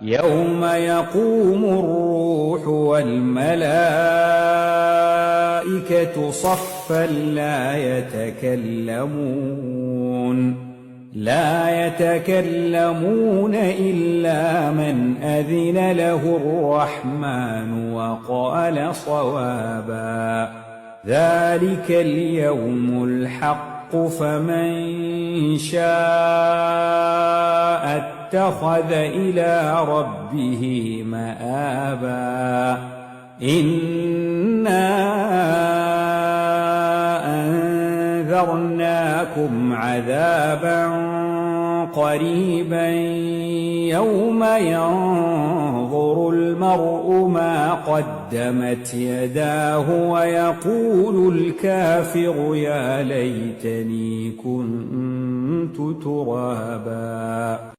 يوم يقوم الروح والملائكة صفا لا يتكلمون إلا من أذن له الرحمن وقال صوابا. ذلك اليوم الحق، فمن شاء اتخذ إلى ربه مآبا. إنا أنذرناكم عذابا قريبا يوم ينظر المرء ما قدمت يداه ويقول الكافر يا ليتني كنت ترابا.